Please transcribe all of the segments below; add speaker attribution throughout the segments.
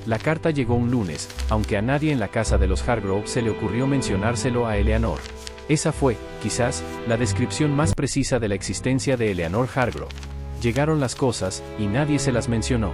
Speaker 1: La carta llegó un lunes, aunque a nadie en la casa de los Hargrove se le ocurrió mencionárselo a Eleanor. Esa fue, quizás, la descripción más precisa de la existencia de Eleanor Hargrove. Llegaron las cosas, y nadie se las mencionó.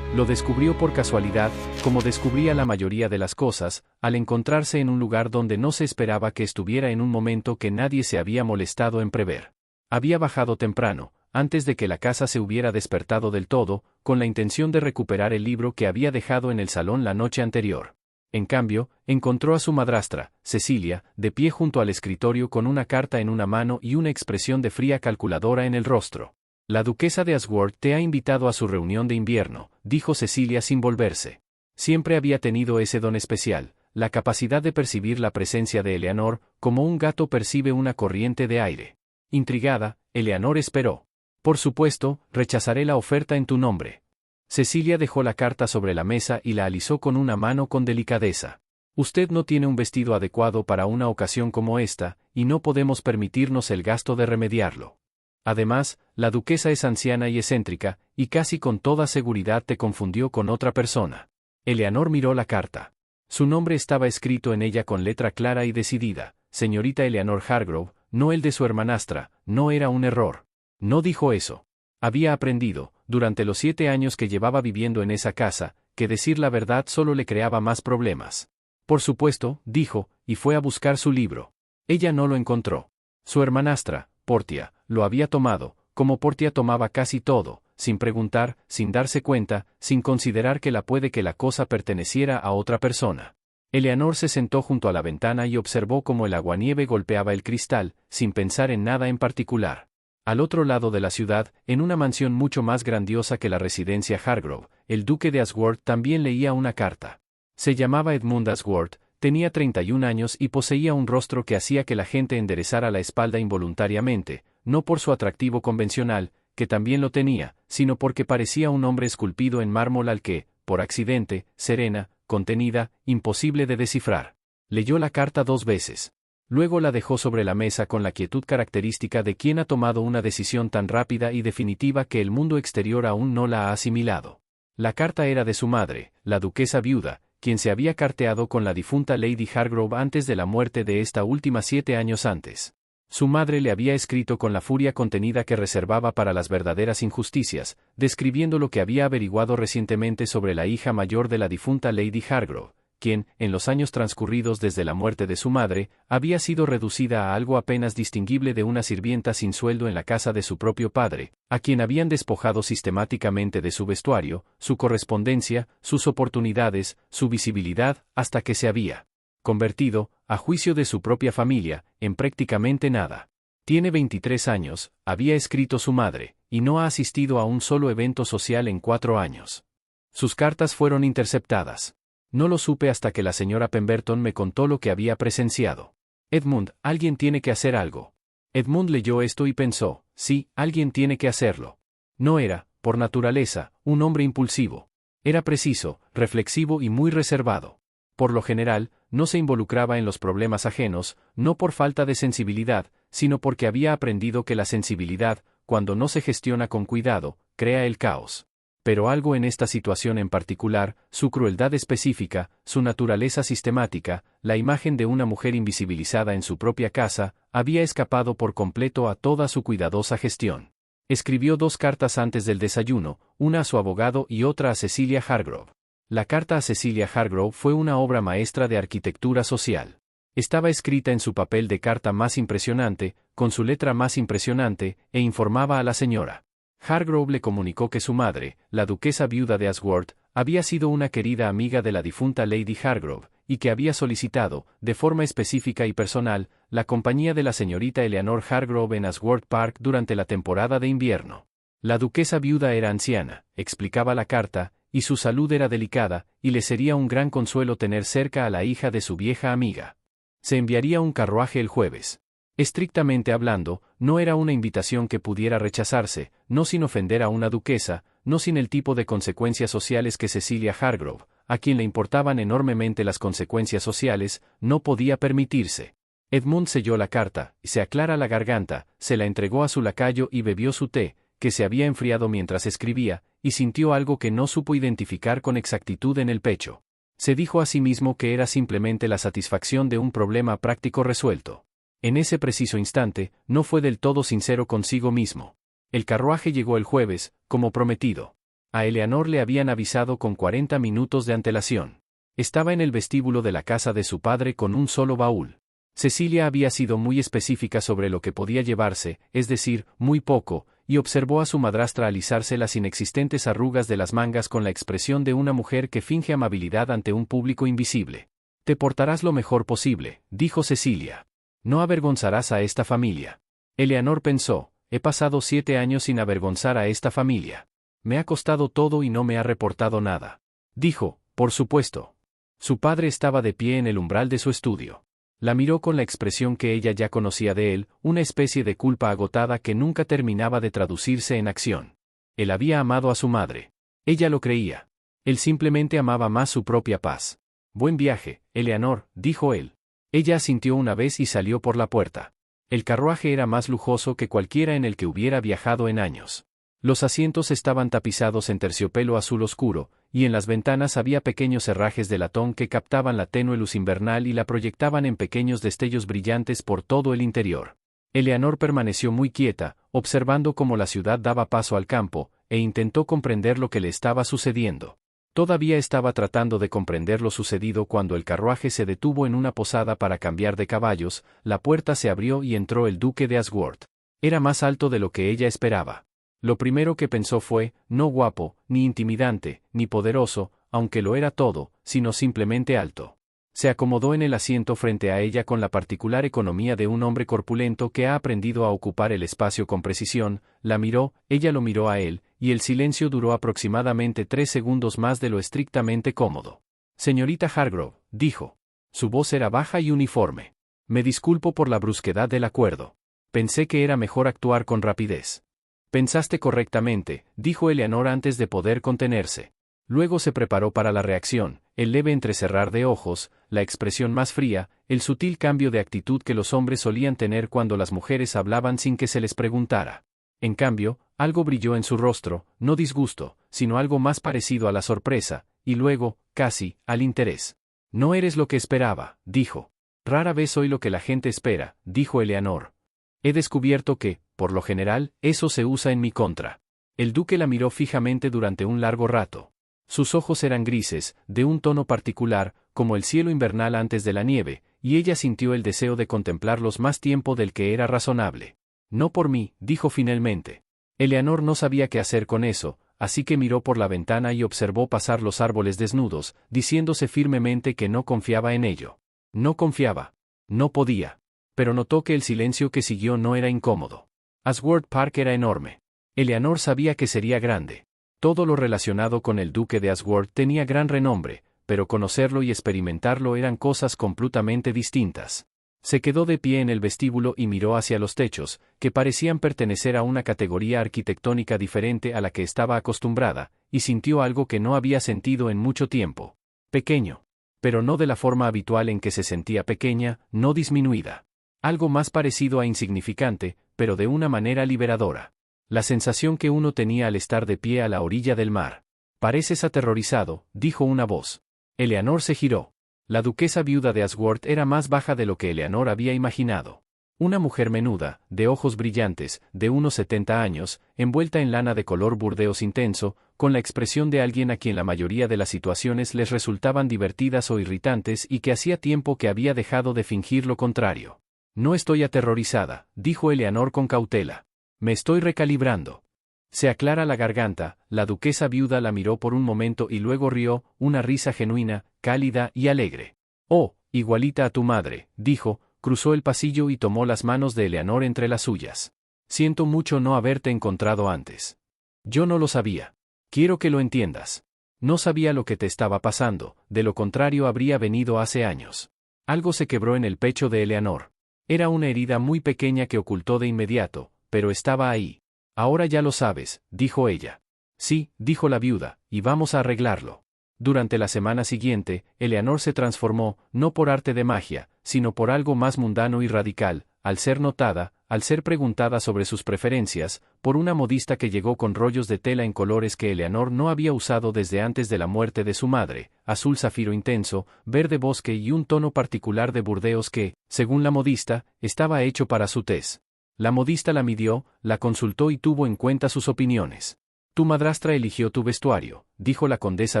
Speaker 1: Lo descubrió por casualidad, como descubría la mayoría de las cosas, al encontrarse en un lugar donde no se esperaba que estuviera en un momento que nadie se había molestado en prever. Había bajado temprano, antes de que la casa se hubiera despertado del todo, con la intención de recuperar el libro que había dejado en el salón la noche anterior. En cambio, encontró a su madrastra, Cecilia, de pie junto al escritorio con una carta en una mano y una expresión de fría calculadora en el rostro. «La duquesa de Ashworth te ha invitado a su reunión de invierno», dijo Cecilia sin volverse. Siempre había tenido ese don especial, la capacidad de percibir la presencia de Eleanor, como un gato percibe una corriente de aire. Intrigada, Eleanor esperó. «Por supuesto, rechazaré la oferta en tu nombre». Cecilia dejó la carta sobre la mesa y la alisó con una mano con delicadeza. «Usted no tiene un vestido adecuado para una ocasión como esta, y no podemos permitirnos el gasto de remediarlo. Además, la duquesa es anciana y excéntrica, y casi con toda seguridad te confundió con otra persona». Eleanor miró la carta. Su nombre estaba escrito en ella con letra clara y decidida, señorita Eleanor Hargrove, no el de su hermanastra. No era un error. No dijo eso. Había aprendido, durante los 7 años que llevaba viviendo en esa casa, que decir la verdad solo le creaba más problemas. «Por supuesto», dijo, y fue a buscar su libro. Ella no lo encontró. Su hermanastra, Portia, lo había tomado, como Portia tomaba casi todo, sin preguntar, sin darse cuenta, sin considerar que la cosa perteneciera a otra persona. Eleanor se sentó junto a la ventana y observó cómo el aguanieve golpeaba el cristal, sin pensar en nada en particular. Al otro lado de la ciudad, en una mansión mucho más grandiosa que la residencia Hargrove, el duque de Ashworth también leía una carta. Se llamaba Edmund Ashworth, tenía 31 años y poseía un rostro que hacía que la gente enderezara la espalda involuntariamente, no por su atractivo convencional, que también lo tenía, sino porque parecía un hombre esculpido en mármol al que, por accidente, serena, contenida, imposible de descifrar. Leyó la carta 2 veces. Luego la dejó sobre la mesa con la quietud característica de quien ha tomado una decisión tan rápida y definitiva que el mundo exterior aún no la ha asimilado. La carta era de su madre, la duquesa viuda, quien se había carteado con la difunta Lady Hargrove antes de la muerte de esta última 7 años antes. Su madre le había escrito con la furia contenida que reservaba para las verdaderas injusticias, describiendo lo que había averiguado recientemente sobre la hija mayor de la difunta Lady Hargrove, quien, en los años transcurridos desde la muerte de su madre, había sido reducida a algo apenas distinguible de una sirvienta sin sueldo en la casa de su propio padre, a quien habían despojado sistemáticamente de su vestuario, su correspondencia, sus oportunidades, su visibilidad, hasta que se había convertido, a juicio de su propia familia, en prácticamente nada. «Tiene 23 años», había escrito su madre, «y no ha asistido a un solo evento social en 4 años. Sus cartas fueron interceptadas. No lo supe hasta que la señora Pemberton me contó lo que había presenciado. Edmund, alguien tiene que hacer algo». Edmund leyó esto y pensó, sí, alguien tiene que hacerlo. No era, por naturaleza, un hombre impulsivo. Era preciso, reflexivo y muy reservado. Por lo general, no se involucraba en los problemas ajenos, no por falta de sensibilidad, sino porque había aprendido que la sensibilidad, cuando no se gestiona con cuidado, crea el caos. Pero algo en esta situación en particular, su crueldad específica, su naturaleza sistemática, la imagen de una mujer invisibilizada en su propia casa, había escapado por completo a toda su cuidadosa gestión. Escribió 2 cartas antes del desayuno, una a su abogado y otra a Cecilia Hargrove. La carta a Cecilia Hargrove fue una obra maestra de arquitectura social. Estaba escrita en su papel de carta más impresionante, con su letra más impresionante, e informaba a la señora Hargrove le comunicó que su madre, la duquesa viuda de Ashworth, había sido una querida amiga de la difunta Lady Hargrove, y que había solicitado, de forma específica y personal, la compañía de la señorita Eleanor Hargrove en Ashworth Park durante la temporada de invierno. La duquesa viuda era anciana, explicaba la carta, y su salud era delicada, y le sería un gran consuelo tener cerca a la hija de su vieja amiga. Se enviaría un carruaje el jueves. Estrictamente hablando, no era una invitación que pudiera rechazarse, no sin ofender a una duquesa, no sin el tipo de consecuencias sociales que Cecilia Hargrove, a quien le importaban enormemente las consecuencias sociales, no podía permitirse. Edmund selló la carta, se aclara la garganta, se la entregó a su lacayo y bebió su té, que se había enfriado mientras escribía, y sintió algo que no supo identificar con exactitud en el pecho. Se dijo a sí mismo que era simplemente la satisfacción de un problema práctico resuelto. En ese preciso instante, no fue del todo sincero consigo mismo. El carruaje llegó el jueves, como prometido. A Eleanor le habían avisado con 40 minutos de antelación. Estaba en el vestíbulo de la casa de su padre con un solo baúl. Cecilia había sido muy específica sobre lo que podía llevarse, es decir, muy poco, y observó a su madrastra alisarse las inexistentes arrugas de las mangas con la expresión de una mujer que finge amabilidad ante un público invisible. «Te portarás lo mejor posible», dijo Cecilia. «No avergonzarás a esta familia». Eleanor pensó, «He pasado 7 años sin avergonzar a esta familia. Me ha costado todo y no me ha reportado nada». Dijo, «Por supuesto». Su padre estaba de pie en el umbral de su estudio. La miró con la expresión que ella ya conocía de él, una especie de culpa agotada que nunca terminaba de traducirse en acción. Él había amado a su madre. Ella lo creía. Él simplemente amaba más su propia paz. «Buen viaje, Eleanor», dijo él. Ella asintió una vez y salió por la puerta. El carruaje era más lujoso que cualquiera en el que hubiera viajado en años. Los asientos estaban tapizados en terciopelo azul oscuro, y en las ventanas había pequeños herrajes de latón que captaban la tenue luz invernal y la proyectaban en pequeños destellos brillantes por todo el interior. Eleanor permaneció muy quieta, observando cómo la ciudad daba paso al campo, e intentó comprender lo que le estaba sucediendo. Todavía estaba tratando de comprender lo sucedido cuando el carruaje se detuvo en una posada para cambiar de caballos, la puerta se abrió y entró el duque de Ashworth. Era más alto de lo que ella esperaba. Lo primero que pensó fue, no guapo, ni intimidante, ni poderoso, aunque lo era todo, sino simplemente alto. Se acomodó en el asiento frente a ella con la particular economía de un hombre corpulento que ha aprendido a ocupar el espacio con precisión, la miró, ella lo miró a él, y el silencio duró aproximadamente 3 segundos más de lo estrictamente cómodo. «Señorita Hargrove», dijo. Su voz era baja y uniforme. «Me disculpo por la brusquedad del acuerdo. Pensé que era mejor actuar con rapidez». «Pensaste correctamente», dijo Eleanor antes de poder contenerse. Luego se preparó para la reacción, el leve entrecerrar de ojos, la expresión más fría, el sutil cambio de actitud que los hombres solían tener cuando las mujeres hablaban sin que se les preguntara. En cambio, algo brilló en su rostro, no disgusto, sino algo más parecido a la sorpresa, y luego, casi, al interés. «No eres lo que esperaba», dijo. «Rara vez soy lo que la gente espera», dijo Eleanor. «He descubierto que, por lo general, eso se usa en mi contra». El duque la miró fijamente durante un largo rato. Sus ojos eran grises, de un tono particular, como el cielo invernal antes de la nieve, y ella sintió el deseo de contemplarlos más tiempo del que era razonable. «No por mí», dijo finalmente. Eleanor no sabía qué hacer con eso, así que miró por la ventana y observó pasar los árboles desnudos, diciéndose firmemente que no confiaba en ello. No confiaba. No podía. Pero notó que el silencio que siguió no era incómodo. Ashworth Park era enorme. Eleanor sabía que sería grande. Todo lo relacionado con el duque de Ashworth tenía gran renombre, pero conocerlo y experimentarlo eran cosas completamente distintas. Se quedó de pie en el vestíbulo y miró hacia los techos, que parecían pertenecer a una categoría arquitectónica diferente a la que estaba acostumbrada, y sintió algo que no había sentido en mucho tiempo. Pequeño. Pero no de la forma habitual en que se sentía pequeña, no disminuida. Algo más parecido a insignificante, pero de una manera liberadora. La sensación que uno tenía al estar de pie a la orilla del mar. «Pareces aterrorizado», dijo una voz. Eleanor se giró. La duquesa viuda de Ashworth era más baja de lo que Eleanor había imaginado. Una mujer menuda, de ojos brillantes, de unos 70 años, envuelta en lana de color burdeos intenso, con la expresión de alguien a quien la mayoría de las situaciones les resultaban divertidas o irritantes y que hacía tiempo que había dejado de fingir lo contrario. «No estoy aterrorizada», dijo Eleanor con cautela. «Me estoy recalibrando». Se aclara la garganta, la duquesa viuda la miró por un momento y luego rió, una risa genuina, cálida y alegre. «Oh, igualita a tu madre», dijo, cruzó el pasillo y tomó las manos de Eleanor entre las suyas. «Siento mucho no haberte encontrado antes. Yo no lo sabía. Quiero que lo entiendas. No sabía lo que te estaba pasando, de lo contrario habría venido hace años». Algo se quebró en el pecho de Eleanor. Era una herida muy pequeña que ocultó de inmediato, pero estaba ahí. «Ahora ya lo sabes», dijo ella. «Sí», dijo la viuda, «y vamos a arreglarlo». Durante la semana siguiente, Eleanor se transformó, no por arte de magia, sino por algo más mundano y radical, al ser notada, al ser preguntada sobre sus preferencias, por una modista que llegó con rollos de tela en colores que Eleanor no había usado desde antes de la muerte de su madre, azul zafiro intenso, verde bosque y un tono particular de burdeos que, según la modista, estaba hecho para su tez. La modista la midió, la consultó y tuvo en cuenta sus opiniones. Tu madrastra eligió tu vestuario, dijo la condesa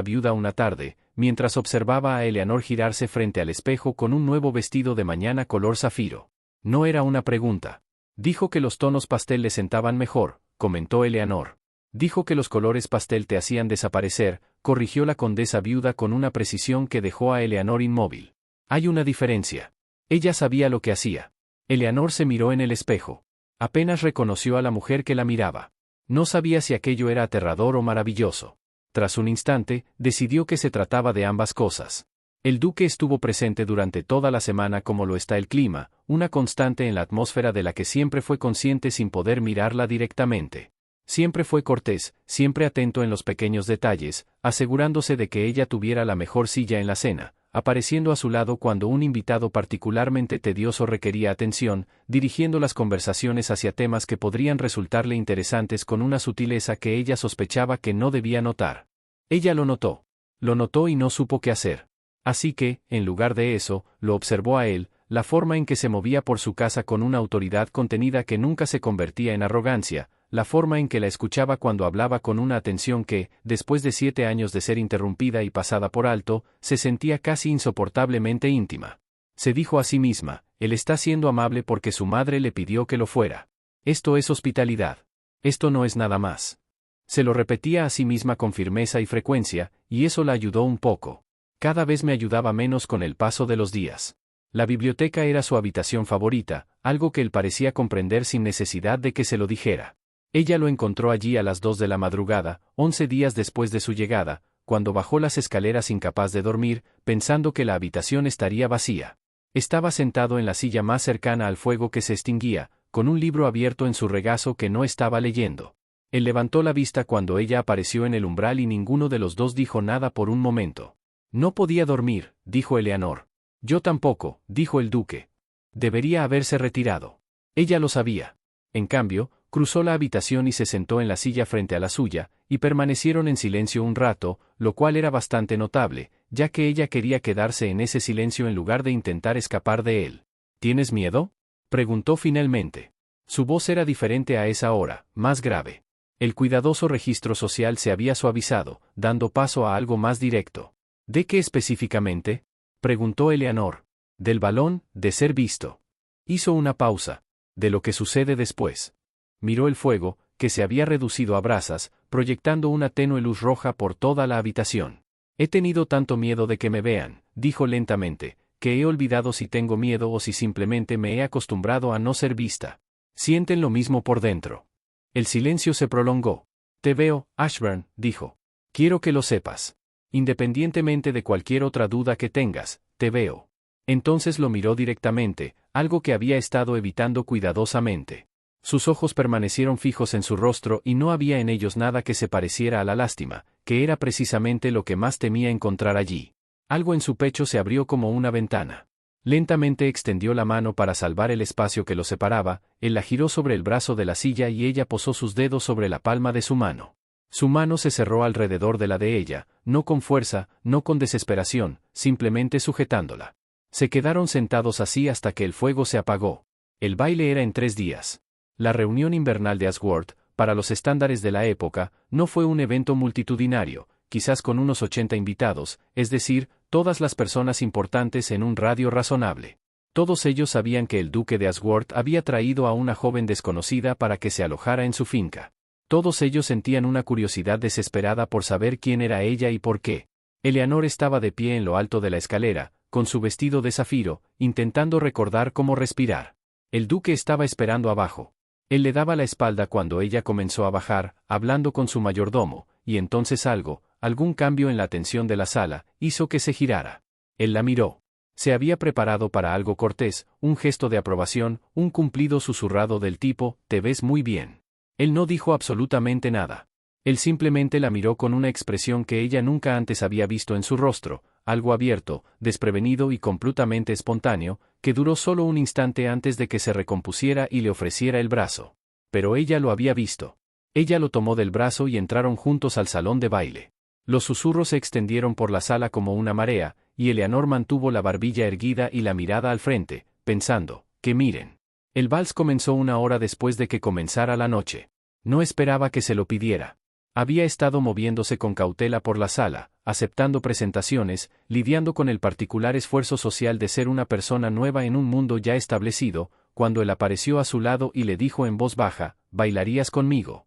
Speaker 1: viuda una tarde, mientras observaba a Eleanor girarse frente al espejo con un nuevo vestido de mañana color zafiro. No era una pregunta. Dijo que los tonos pastel le sentaban mejor, comentó Eleanor. Dijo que los colores pastel te hacían desaparecer, corrigió la condesa viuda con una precisión que dejó a Eleanor inmóvil. Hay una diferencia. Ella sabía lo que hacía. Eleanor se miró en el espejo. Apenas reconoció a la mujer que la miraba. No sabía si aquello era aterrador o maravilloso. Tras un instante, decidió que se trataba de ambas cosas. El duque estuvo presente durante toda la semana como lo está el clima, una constante en la atmósfera de la que siempre fue consciente sin poder mirarla directamente. Siempre fue cortés, siempre atento en los pequeños detalles, asegurándose de que ella tuviera la mejor silla en la cena, apareciendo a su lado cuando un invitado particularmente tedioso requería atención, dirigiendo las conversaciones hacia temas que podrían resultarle interesantes con una sutileza que ella sospechaba que no debía notar. Ella lo notó. Lo notó y no supo qué hacer. Así que, en lugar de eso, lo observó a él, la forma en que se movía por su casa con una autoridad contenida que nunca se convertía en arrogancia, la forma en que la escuchaba cuando hablaba con una atención que, después de 7 años de ser interrumpida y pasada por alto, se sentía casi insoportablemente íntima. Se dijo a sí misma, él está siendo amable porque su madre le pidió que lo fuera. Esto es hospitalidad. Esto no es nada más. Se lo repetía a sí misma con firmeza y frecuencia, y eso la ayudó un poco. Cada vez me ayudaba menos con el paso de los días. La biblioteca era su habitación favorita, algo que él parecía comprender sin necesidad de que se lo dijera. Ella lo encontró allí a las 2 de la madrugada, 11 días después de su llegada, cuando bajó las escaleras incapaz de dormir, pensando que la habitación estaría vacía. Estaba sentado en la silla más cercana al fuego que se extinguía, con un libro abierto en su regazo que no estaba leyendo. Él levantó la vista cuando ella apareció en el umbral y ninguno de los dos dijo nada por un momento. No podía dormir, dijo Eleanor. Yo tampoco, dijo el duque. Debería haberse retirado. Ella lo sabía. En cambio, cruzó la habitación y se sentó en la silla frente a la suya, y permanecieron en silencio un rato, lo cual era bastante notable, ya que ella quería quedarse en ese silencio en lugar de intentar escapar de él. ¿Tienes miedo?, preguntó finalmente. Su voz era diferente a esa hora, más grave. El cuidadoso registro social se había suavizado, dando paso a algo más directo. ¿De qué específicamente?, preguntó Eleanor. Del balón, de ser visto. Hizo una pausa. De lo que sucede después. Miró el fuego, que se había reducido a brasas, proyectando una tenue luz roja por toda la habitación. He tenido tanto miedo de que me vean, dijo lentamente, que he olvidado si tengo miedo o si simplemente me he acostumbrado a no ser vista. Sienten lo mismo por dentro. El silencio se prolongó. Te veo, Ashburn, dijo. Quiero que lo sepas. Independientemente de cualquier otra duda que tengas, te veo. Entonces lo miró directamente, algo que había estado evitando cuidadosamente. Sus ojos permanecieron fijos en su rostro y no había en ellos nada que se pareciera a la lástima, que era precisamente lo que más temía encontrar allí. Algo en su pecho se abrió como una ventana. Lentamente extendió la mano para salvar el espacio que lo separaba, él la giró sobre el brazo de la silla y ella posó sus dedos sobre la palma de su mano. Su mano se cerró alrededor de la de ella, no con fuerza, no con desesperación, simplemente sujetándola. Se quedaron sentados así hasta que el fuego se apagó. El baile era en 3 días. La reunión invernal de Asworth, para los estándares de la época, no fue un evento multitudinario, quizás con unos 80 invitados, es decir, todas las personas importantes en un radio razonable. Todos ellos sabían que el duque de Asworth había traído a una joven desconocida para que se alojara en su finca. Todos ellos sentían una curiosidad desesperada por saber quién era ella y por qué. Eleanor estaba de pie en lo alto de la escalera, con su vestido de zafiro, intentando recordar cómo respirar. El duque estaba esperando abajo. Él le daba la espalda cuando ella comenzó a bajar, hablando con su mayordomo, y entonces algún cambio en la atención de la sala, hizo que se girara. Él la miró. Se había preparado para algo cortés, un gesto de aprobación, un cumplido susurrado del tipo, «Te ves muy bien». Él no dijo absolutamente nada. Él simplemente la miró con una expresión que ella nunca antes había visto en su rostro, algo abierto, desprevenido y completamente espontáneo, que duró solo un instante antes de que se recompusiera y le ofreciera el brazo. Pero ella lo había visto. Ella lo tomó del brazo y entraron juntos al salón de baile. Los susurros se extendieron por la sala como una marea, y Eleanor mantuvo la barbilla erguida y la mirada al frente, pensando, que miren. El vals comenzó una hora después de que comenzara la noche. No esperaba que se lo pidiera. Había estado moviéndose con cautela por la sala, aceptando presentaciones, lidiando con el particular esfuerzo social de ser una persona nueva en un mundo ya establecido, cuando él apareció a su lado y le dijo en voz baja, ¿bailarías conmigo?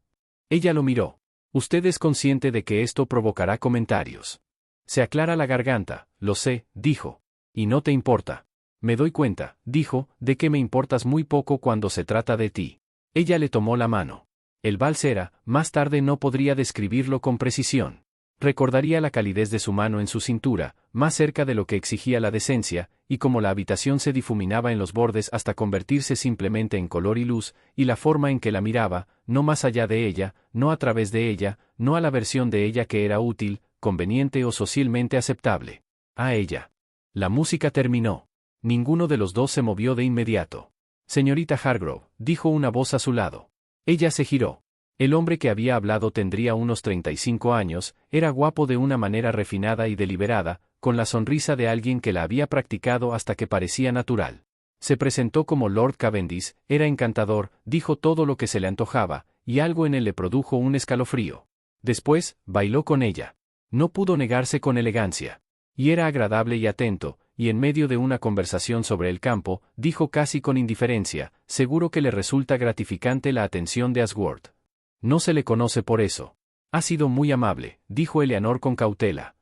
Speaker 1: Ella lo miró. Usted es consciente de que esto provocará comentarios. Se aclara la garganta, lo sé, dijo. Y no te importa. Me doy cuenta, dijo, de que me importas muy poco cuando se trata de ti. Ella le tomó la mano. El vals era, más tarde no podría describirlo con precisión. Recordaría la calidez de su mano en su cintura, más cerca de lo que exigía la decencia, y como la habitación se difuminaba en los bordes hasta convertirse simplemente en color y luz, y la forma en que la miraba, no más allá de ella, no a través de ella, no a la versión de ella que era útil, conveniente o socialmente aceptable. A ella. La música terminó. Ninguno de los dos se movió de inmediato. Señorita Hargrove, dijo una voz a su lado. Ella se giró. El hombre que había hablado tendría unos 35 años, era guapo de una manera refinada y deliberada, con la sonrisa de alguien que la había practicado hasta que parecía natural. Se presentó como Lord Cavendish, era encantador, dijo todo lo que se le antojaba, y algo en él le produjo un escalofrío. Después, bailó con ella. No pudo negarse con elegancia. Y era agradable y atento, y en medio de una conversación sobre el campo, dijo casi con indiferencia, seguro que le resulta gratificante la atención de Ashworth. No se le conoce por eso. Ha sido muy amable, dijo Eleanor con cautela.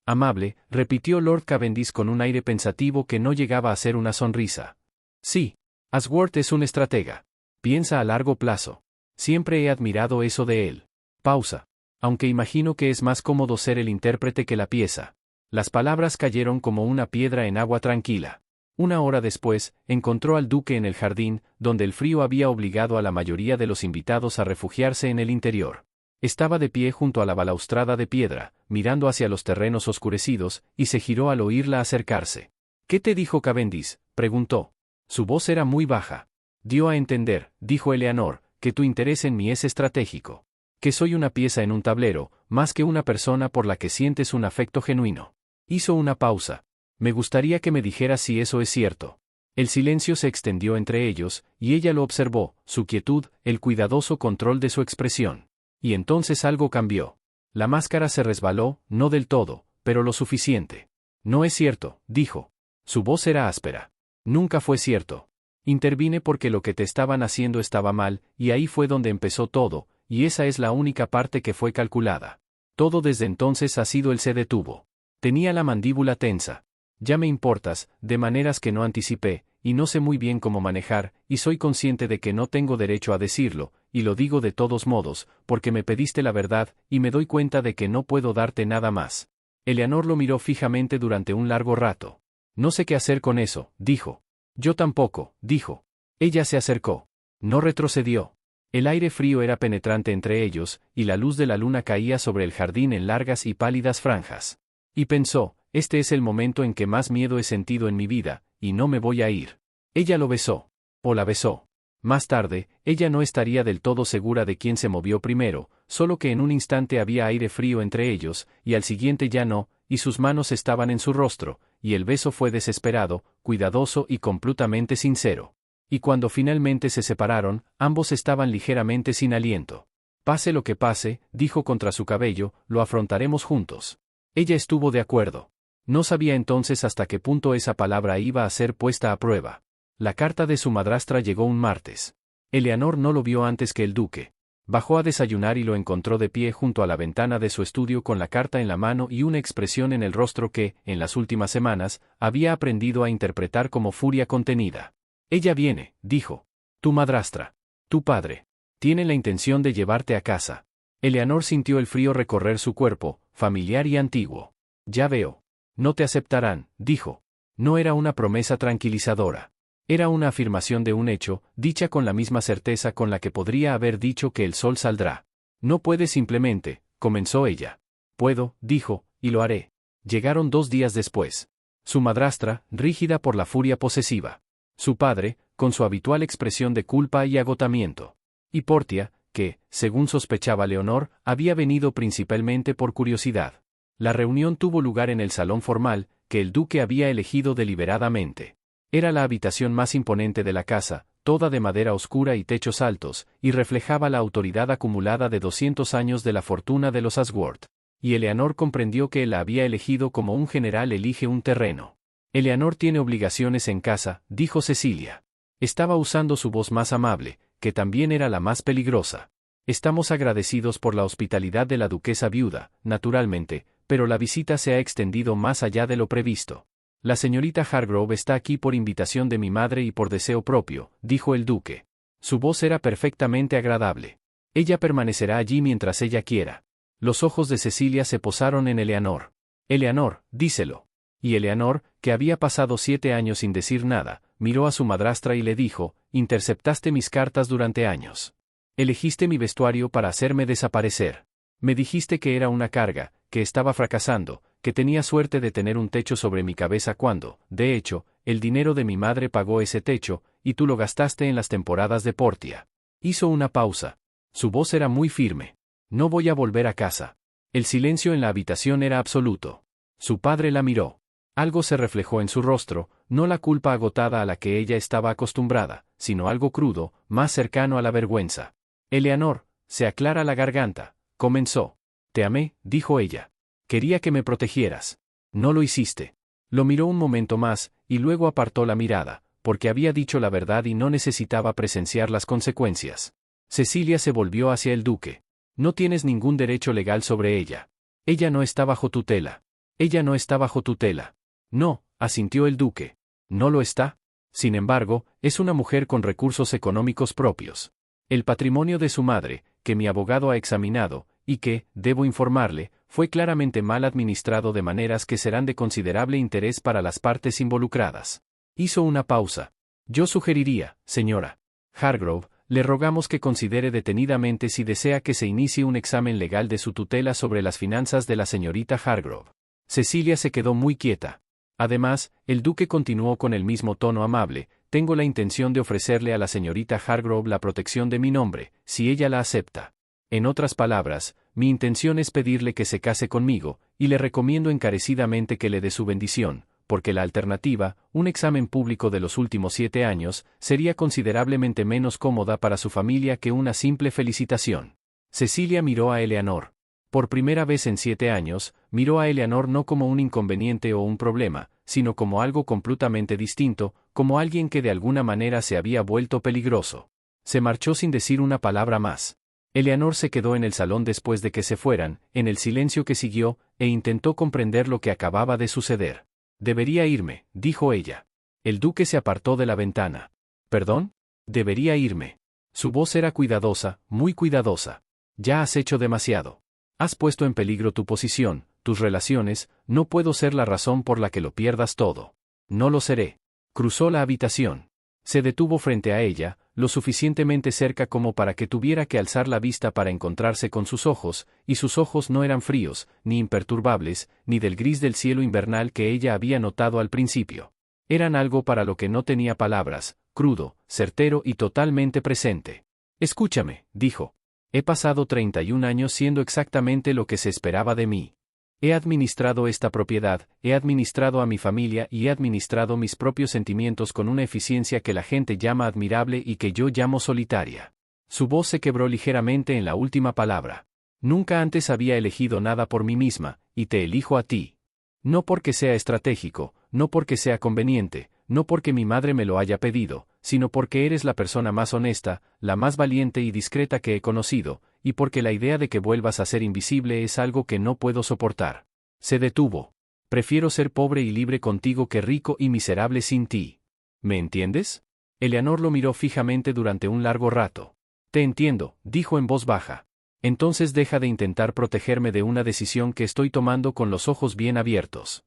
Speaker 1: Amable, repitió Lord Cavendish con un aire pensativo que no llegaba a ser una sonrisa. Sí. Ashworth es un estratega. Piensa a largo plazo. Siempre he admirado eso de él. Pausa. Aunque imagino que es más cómodo ser el intérprete que la pieza. Las palabras cayeron como una piedra en agua tranquila. Una hora después, encontró al duque en el jardín, donde el frío había obligado a la mayoría de los invitados a refugiarse en el interior. Estaba de pie junto a la balaustrada de piedra, mirando hacia los terrenos oscurecidos, y se giró al oírla acercarse. ¿Qué te dijo Cavendish?, preguntó. Su voz era muy baja. Dio a entender, dijo Eleanor, que tu interés en mí es estratégico. Que soy una pieza en un tablero, más que una persona por la que sientes un afecto genuino. Hizo una pausa. Me gustaría que me dijeras si eso es cierto. El silencio se extendió entre ellos, y ella lo observó, su quietud, el cuidadoso control de su expresión. Y entonces algo cambió. La máscara se resbaló, no del todo, pero lo suficiente. No es cierto, dijo. Su voz era áspera. Nunca fue cierto. Intervine porque lo que te estaban haciendo estaba mal, y ahí fue donde empezó todo, y esa es la única parte que fue calculada. Todo desde entonces ha sido él se detuvo. Tenía la mandíbula tensa. Ya me importas, de maneras que no anticipé, y no sé muy bien cómo manejar, y soy consciente de que no tengo derecho a decirlo, y lo digo de todos modos, porque me pediste la verdad, y me doy cuenta de que no puedo darte nada más. Eleanor lo miró fijamente durante un largo rato. No sé qué hacer con eso, dijo. Yo tampoco, dijo. Ella se acercó. No retrocedió. El aire frío era penetrante entre ellos, y la luz de la luna caía sobre el jardín en largas y pálidas franjas. Y pensó, este es el momento en que más miedo he sentido en mi vida, y no me voy a ir. Ella lo besó. O la besó. Más tarde, ella no estaría del todo segura de quién se movió primero, solo que en un instante había aire frío entre ellos, y al siguiente ya no, y sus manos estaban en su rostro, y el beso fue desesperado, cuidadoso y completamente sincero. Y cuando finalmente se separaron, ambos estaban ligeramente sin aliento. Pase lo que pase, dijo contra su cabello, lo afrontaremos juntos. Ella estuvo de acuerdo. No sabía entonces hasta qué punto esa palabra iba a ser puesta a prueba. La carta de su madrastra llegó un martes. Eleanor no lo vio antes que el duque. Bajó a desayunar y lo encontró de pie junto a la ventana de su estudio con la carta en la mano y una expresión en el rostro que, en las últimas semanas, había aprendido a interpretar como furia contenida. Ella viene, dijo. Tu madrastra. Tu padre. Tienen la intención de llevarte a casa. Eleanor sintió el frío recorrer su cuerpo, familiar y antiguo. Ya veo. No te aceptarán, dijo. No era una promesa tranquilizadora. Era una afirmación de un hecho, dicha con la misma certeza con la que podría haber dicho que el sol saldrá. No puedes simplemente, comenzó ella. Puedo, dijo, y lo haré. Llegaron 2 días después. Su madrastra, rígida por la furia posesiva. Su padre, con su habitual expresión de culpa y agotamiento. Y Portia, que, según sospechaba Leonor, había venido principalmente por curiosidad. La reunión tuvo lugar en el salón formal, que el duque había elegido deliberadamente. Era la habitación más imponente de la casa, toda de madera oscura y techos altos, y reflejaba la autoridad acumulada de 200 años de la fortuna de los Asworth. Y Eleanor comprendió que él la había elegido como un general elige un terreno. Eleanor tiene obligaciones en casa, dijo Cecilia. Estaba usando su voz más amable, que también era la más peligrosa. Estamos agradecidos por la hospitalidad de la duquesa viuda, naturalmente, pero la visita se ha extendido más allá de lo previsto. La señorita Hargrove está aquí por invitación de mi madre y por deseo propio, dijo el duque. Su voz era perfectamente agradable. Ella permanecerá allí mientras ella quiera. Los ojos de Cecilia se posaron en Eleanor. Eleanor, díselo. Y Eleanor, que había pasado 7 años sin decir nada, miró a su madrastra y le dijo, interceptaste mis cartas durante años. Elegiste mi vestuario para hacerme desaparecer. Me dijiste que era una carga, que estaba fracasando, que tenía suerte de tener un techo sobre mi cabeza cuando, de hecho, el dinero de mi madre pagó ese techo, y tú lo gastaste en las temporadas de Portia. Hizo una pausa. Su voz era muy firme. No voy a volver a casa. El silencio en la habitación era absoluto. Su padre la miró. Algo se reflejó en su rostro, no la culpa agotada a la que ella estaba acostumbrada, sino algo crudo, más cercano a la vergüenza. Eleanor, se aclara la garganta, comenzó. Te amé, dijo ella. Quería que me protegieras. No lo hiciste. Lo miró un momento más, y luego apartó la mirada, porque había dicho la verdad y no necesitaba presenciar las consecuencias. Cecilia se volvió hacia el duque. No tienes ningún derecho legal sobre ella. Ella no está bajo tutela. Ella no está bajo tutela. No, asintió el duque. ¿No lo está? Sin embargo, es una mujer con recursos económicos propios. El patrimonio de su madre, que mi abogado ha examinado, y que, debo informarle, fue claramente mal administrado de maneras que serán de considerable interés para las partes involucradas. Hizo una pausa. Yo sugeriría, señora Hargrove, le rogamos que considere detenidamente si desea que se inicie un examen legal de su tutela sobre las finanzas de la señorita Hargrove. Cecilia se quedó muy quieta. Además, el duque continuó con el mismo tono amable, tengo la intención de ofrecerle a la señorita Hargrove la protección de mi nombre, si ella la acepta. En otras palabras, mi intención es pedirle que se case conmigo, y le recomiendo encarecidamente que le dé su bendición, porque la alternativa, un examen público de los últimos 7 años, sería considerablemente menos cómoda para su familia que una simple felicitación. Cecilia miró a Eleanor. Por primera vez en 7 años, miró a Eleanor no como un inconveniente o un problema, sino como algo completamente distinto, como alguien que de alguna manera se había vuelto peligroso. Se marchó sin decir una palabra más. Eleanor se quedó en el salón después de que se fueran, en el silencio que siguió, e intentó comprender lo que acababa de suceder. Debería irme, dijo ella. El duque se apartó de la ventana. ¿Perdón? Debería irme. Su voz era cuidadosa, muy cuidadosa. Ya has hecho demasiado. Has puesto en peligro tu posición, tus relaciones, no puedo ser la razón por la que lo pierdas todo. No lo seré. Cruzó la habitación. Se detuvo frente a ella, lo suficientemente cerca como para que tuviera que alzar la vista para encontrarse con sus ojos, y sus ojos no eran fríos, ni imperturbables, ni del gris del cielo invernal que ella había notado al principio. Eran algo para lo que no tenía palabras, crudo, certero y totalmente presente. Escúchame, dijo. He pasado 31 años siendo exactamente lo que se esperaba de mí. He administrado esta propiedad, he administrado a mi familia y he administrado mis propios sentimientos con una eficiencia que la gente llama admirable y que yo llamo solitaria. Su voz se quebró ligeramente en la última palabra. Nunca antes había elegido nada por mí misma, y te elijo a ti. No porque sea estratégico, no porque sea conveniente, no porque mi madre me lo haya pedido, sino porque eres la persona más honesta, la más valiente y discreta que he conocido, y porque la idea de que vuelvas a ser invisible es algo que no puedo soportar. Se detuvo. Prefiero ser pobre y libre contigo que rico y miserable sin ti. ¿Me entiendes? Eleanor lo miró fijamente durante un largo rato. Te entiendo, dijo en voz baja. Entonces deja de intentar protegerme de una decisión que estoy tomando con los ojos bien abiertos.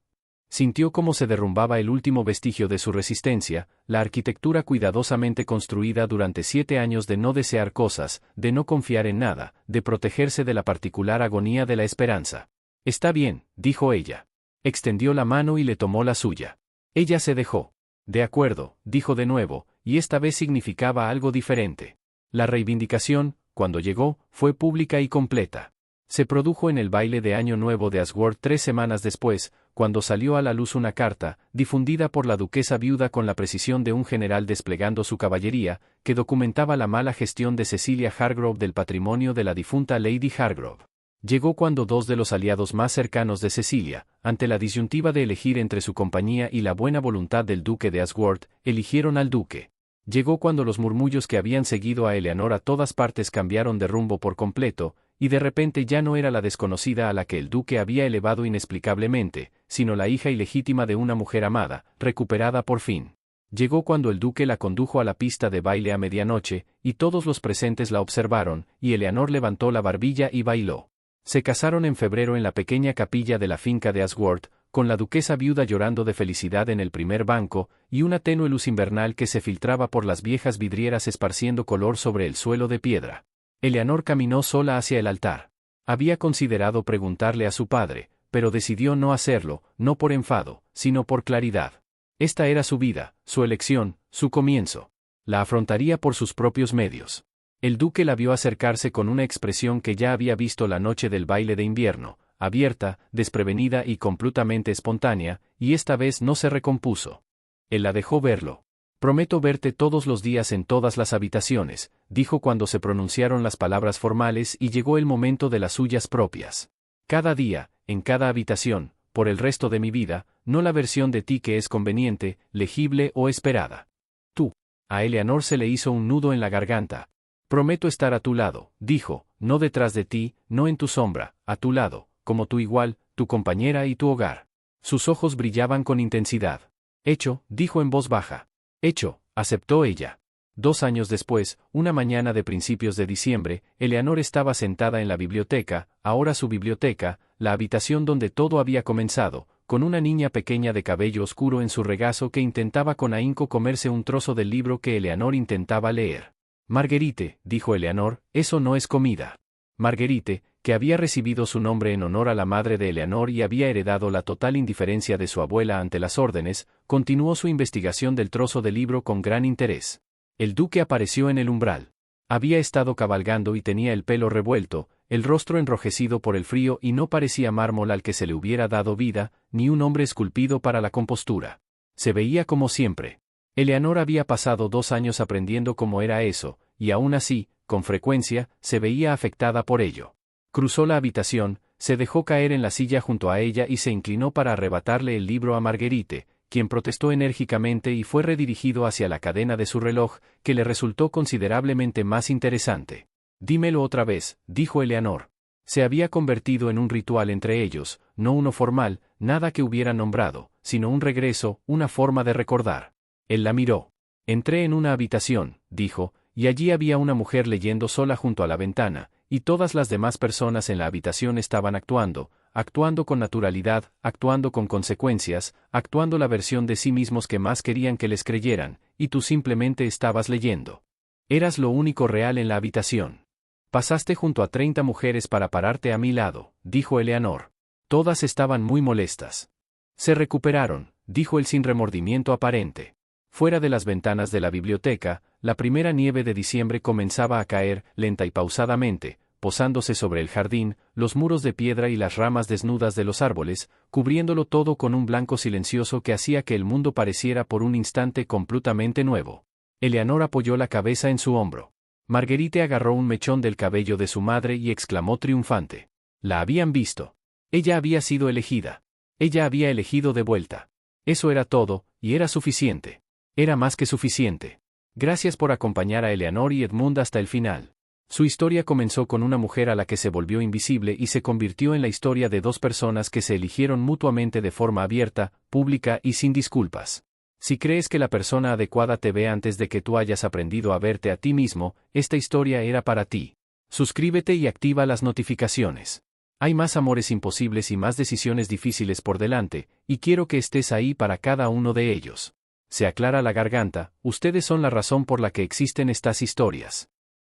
Speaker 1: Sintió cómo se derrumbaba el último vestigio de su resistencia, la arquitectura cuidadosamente construida durante 7 años de no desear cosas, de no confiar en nada, de protegerse de la particular agonía de la esperanza. Está bien, dijo ella. Extendió la mano y le tomó la suya. Ella se dejó. De acuerdo, dijo de nuevo, y esta vez significaba algo diferente. La reivindicación, cuando llegó, fue pública y completa. Se produjo en el baile de Año Nuevo de Asgard 3 semanas después, cuando salió a la luz una carta, difundida por la duquesa viuda con la precisión de un general desplegando su caballería, que documentaba la mala gestión de Cecilia Hargrove del patrimonio de la difunta Lady Hargrove. Llegó cuando dos de los aliados más cercanos de Cecilia, ante la disyuntiva de elegir entre su compañía y la buena voluntad del duque de Asgard, eligieron al duque. Llegó cuando los murmullos que habían seguido a Eleanor a todas partes cambiaron de rumbo por completo, y de repente ya no era la desconocida a la que el duque había elevado inexplicablemente, sino la hija ilegítima de una mujer amada, recuperada por fin. Llegó cuando el duque la condujo a la pista de baile a medianoche, y todos los presentes la observaron, y Eleanor levantó la barbilla y bailó. Se casaron en febrero en la pequeña capilla de la finca de Asgard, con la duquesa viuda llorando de felicidad en el primer banco, y una tenue luz invernal que se filtraba por las viejas vidrieras esparciendo color sobre el suelo de piedra. Eleanor caminó sola hacia el altar. Había considerado preguntarle a su padre, pero decidió no hacerlo, no por enfado, sino por claridad. Esta era su vida, su elección, su comienzo. La afrontaría por sus propios medios. El duque la vio acercarse con una expresión que ya había visto la noche del baile de invierno, abierta, desprevenida y completamente espontánea, y esta vez no se recompuso. Él la dejó verlo. Prometo verte todos los días en todas las habitaciones, dijo cuando se pronunciaron las palabras formales y llegó el momento de las suyas propias. Cada día, en cada habitación, por el resto de mi vida, no la versión de ti que es conveniente, legible o esperada. Tú. A Eleanor se le hizo un nudo en la garganta. Prometo estar a tu lado, dijo, no detrás de ti, no en tu sombra, a tu lado, como tu igual, tu compañera y tu hogar. Sus ojos brillaban con intensidad. Hecho, dijo en voz baja. Hecho, aceptó ella. 2 años después, una mañana de principios de diciembre, Eleanor estaba sentada en la biblioteca, ahora su biblioteca, la habitación donde todo había comenzado, con una niña pequeña de cabello oscuro en su regazo que intentaba con ahínco comerse un trozo del libro que Eleanor intentaba leer. Marguerite, dijo Eleanor, eso no es comida. Marguerite, que había recibido su nombre en honor a la madre de Eleanor y había heredado la total indiferencia de su abuela ante las órdenes, continuó su investigación del trozo de libro con gran interés. El duque apareció en el umbral. Había estado cabalgando y tenía el pelo revuelto, el rostro enrojecido por el frío y no parecía mármol al que se le hubiera dado vida, ni un hombre esculpido para la compostura. Se veía como siempre. Eleanor había pasado 2 años aprendiendo cómo era eso, y aún así, con frecuencia, se veía afectada por ello. Cruzó la habitación, se dejó caer en la silla junto a ella y se inclinó para arrebatarle el libro a Marguerite, quien protestó enérgicamente y fue redirigido hacia la cadena de su reloj, que le resultó considerablemente más interesante. Dímelo otra vez, dijo Eleanor. Se había convertido en un ritual entre ellos, no uno formal, nada que hubiera nombrado, sino un regreso, una forma de recordar. Él la miró. Entré en una habitación, dijo, y allí había una mujer leyendo sola junto a la ventana, y todas las demás personas en la habitación estaban actuando con naturalidad, actuando con consecuencias, actuando la versión de sí mismos que más querían que les creyeran, y tú simplemente estabas leyendo. Eras lo único real en la habitación. Pasaste junto a 30 mujeres para pararte a mi lado, dijo Eleanor. Todas estaban muy molestas. Se recuperaron, dijo él sin remordimiento aparente. Fuera de las ventanas de la biblioteca, la primera nieve de diciembre comenzaba a caer, lenta y pausadamente, posándose sobre el jardín, los muros de piedra y las ramas desnudas de los árboles, cubriéndolo todo con un blanco silencioso que hacía que el mundo pareciera por un instante completamente nuevo. Eleanor apoyó la cabeza en su hombro. Marguerite agarró un mechón del cabello de su madre y exclamó triunfante. La habían visto. Ella había sido elegida. Ella había elegido de vuelta. Eso era todo, y era suficiente. Era más que suficiente. Gracias por acompañar a Eleanor y Edmund hasta el final. Su historia comenzó con una mujer a la que se volvió invisible y se convirtió en la historia de 2 personas que se eligieron mutuamente de forma abierta, pública y sin disculpas. Si crees que la persona adecuada te ve antes de que tú hayas aprendido a verte a ti mismo, esta historia era para ti. Suscríbete y activa las notificaciones. Hay más amores imposibles y más decisiones difíciles por delante, y quiero que estés ahí para cada uno de ellos. Se aclara la garganta, ustedes son la razón por la que existen estas historias.